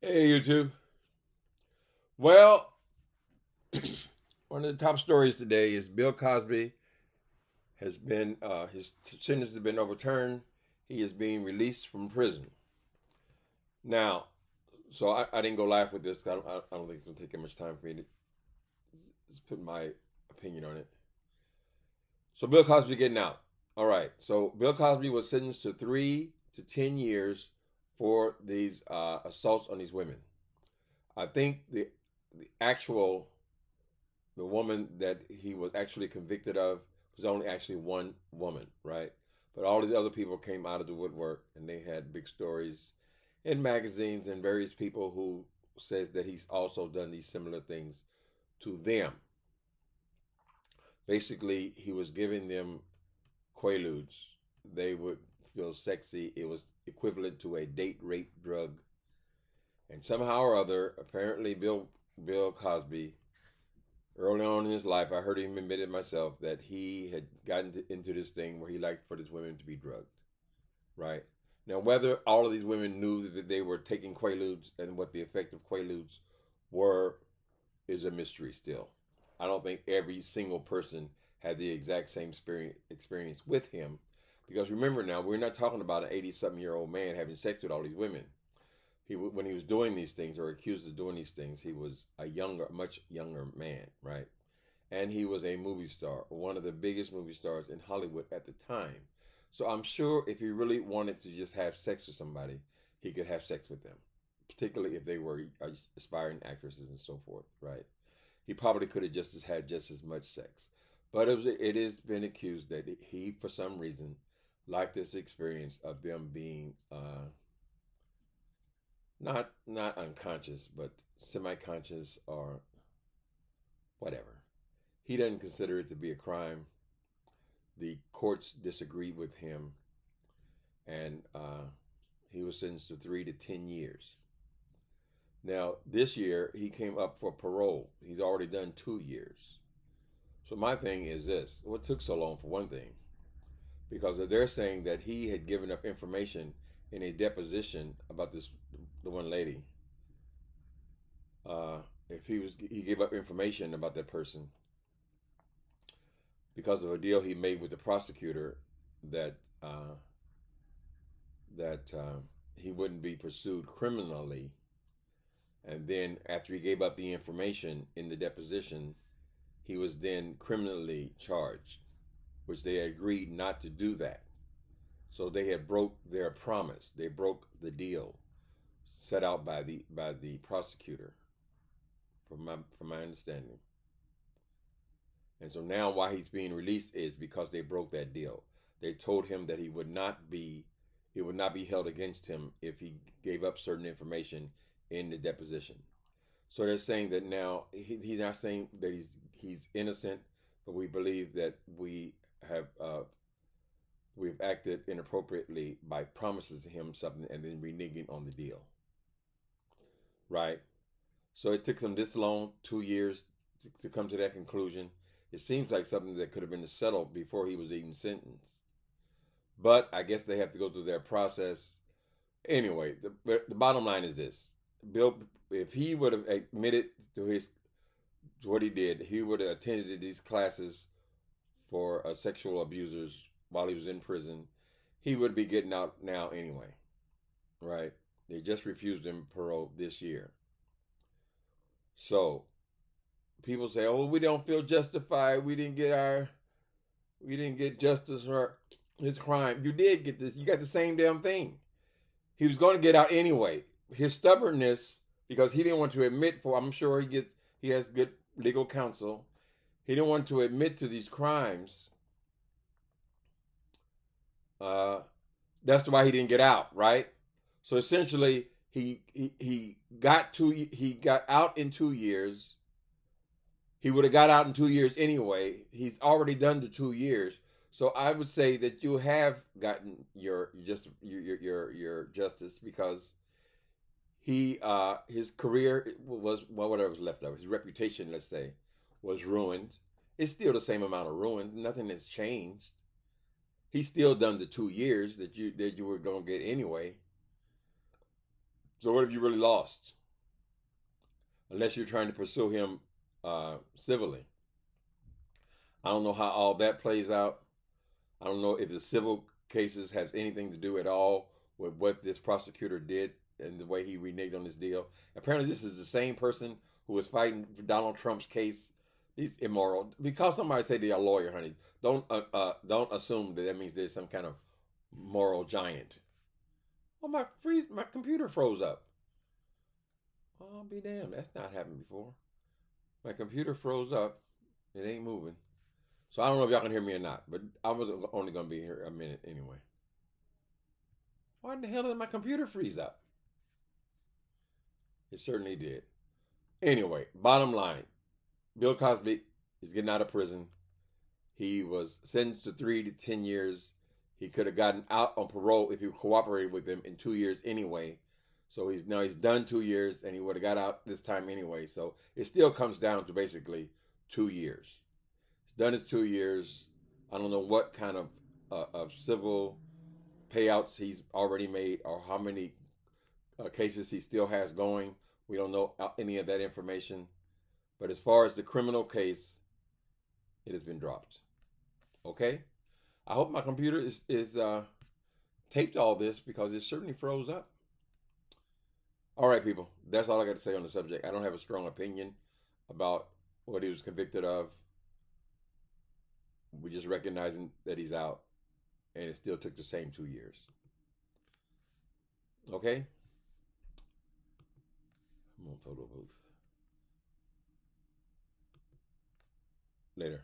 Hey, YouTube. Well, one of the top stories today is Bill Cosby has been his sentence has been overturned. He is being released from prison now. So I didn't go live with this. I don't think it's gonna take that much time for me to just put my opinion on it. So Bill Cosby getting out. All right. So Bill Cosby was sentenced to 3 to 10 years for these assaults on these women. I think the actual the woman that he was actually convicted of was only actually one woman, right? But all of the other people came out of the woodwork and they had big stories in magazines and various people who says that he's also done these similar things to them. Basically, he was giving them quaaludes. They would feel sexy. It was equivalent to a date rape drug. And somehow or other, apparently Bill Cosby early on in his life, I heard him admit it myself that he had gotten into this thing where he liked for these women to be drugged, right? Now, whether all of these women knew that they were taking quaaludes and what the effect of quaaludes were is a mystery still. I don't think every single person had the exact same experience with him because remember now, we're not talking about an 80-something-year-old man having sex with all these women. When he was doing these things or accused of doing these things, he was a much younger man, right? And he was a movie star, one of the biggest movie stars in Hollywood at the time. So I'm sure if he really wanted to just have sex with somebody, he could have sex with them, particularly if they were aspiring actresses and so forth, right? He probably could have had just as much sex. But it has been accused that he, for some reason, liked this experience of them being not unconscious, but semi-conscious or whatever. He doesn't consider it to be a crime. The courts disagreed with him, and he was sentenced to 3 to 10 years. Now, this year he came up for parole. He's already done 2 years. So my thing is this: what took so long for one thing? Because they're saying that he had given up information in a deposition about the one lady. If he gave up information about that person because of a deal he made with the prosecutor that uh, that he wouldn't be pursued criminally, and then after he gave up the information in the deposition, he was then criminally charged, which they agreed not to do that. So they had broke their promise. They broke the deal set out by the prosecutor, from my understanding. And so now why he's being released is because they broke that deal. They told him that it would not be held against him if he gave up certain information in the deposition. So they're saying that now he's not saying that he's innocent, but we believe that have we've acted inappropriately by promising him something and then reneging on the deal, right? So it took them this long, 2 years, to come to that conclusion. It seems like something that could have been settled before he was even sentenced. But I guess they have to go through their process. Anyway, the bottom line is this: Bill, if he would have admitted to what he did, he would have attended these classes for sexual abusers while he was in prison. He would be getting out now anyway, right? They just refused him parole this year. So people say, "Oh, we don't feel justified. We didn't get justice for his crime." You did get this. You got the same damn thing. He was going to get out anyway. His stubbornness, because he didn't want to admit. I'm sure he has good legal counsel. He didn't want to admit to these crimes. Uh, that's why he didn't get out, right? So essentially, he got out in 2 years. He would have got out in 2 years anyway. He's already done the 2 years. So I would say that you have gotten your justice because his career was, well, whatever was left of it, his reputation, let's say, was ruined. It's still the same amount of ruin. Nothing has changed. He's still done the 2 years that you were gonna get anyway. So what have you really lost? Unless you're trying to pursue him civilly. I don't know how all that plays out. I don't know if the civil cases has anything to do at all with what this prosecutor did and the way he reneged on this deal. Apparently, this is the same person who was fighting for Donald Trump's case. He's immoral. Because somebody say they're a lawyer, honey, don't assume that means there's some kind of moral giant. Well, my computer froze up. Oh, I'll be damned. That's not happened before. My computer froze up. It ain't moving. So I don't know if y'all can hear me or not, but I was only going to be here a minute anyway. Why in the hell did my computer freeze up? It certainly did. Anyway, bottom line, Bill Cosby is getting out of prison. He was sentenced to 3 to 10 years. He could have gotten out on parole if he cooperated with them in 2 years anyway. So he's done 2 years, and he would have got out this time anyway. So it still comes down to basically 2 years. He's done his 2 years. I don't know what kind of civil payouts he's already made or how many cases he still has going. We don't know any of that information. But as far as the criminal case, it has been dropped. Okay? I hope my computer is taped all this because it certainly froze up. All right, people. That's all I got to say on the subject. I don't have a strong opinion about what he was convicted of. We're just recognizing that he's out, and it still took the same 2 years. Okay? I'm on photo booth. Later.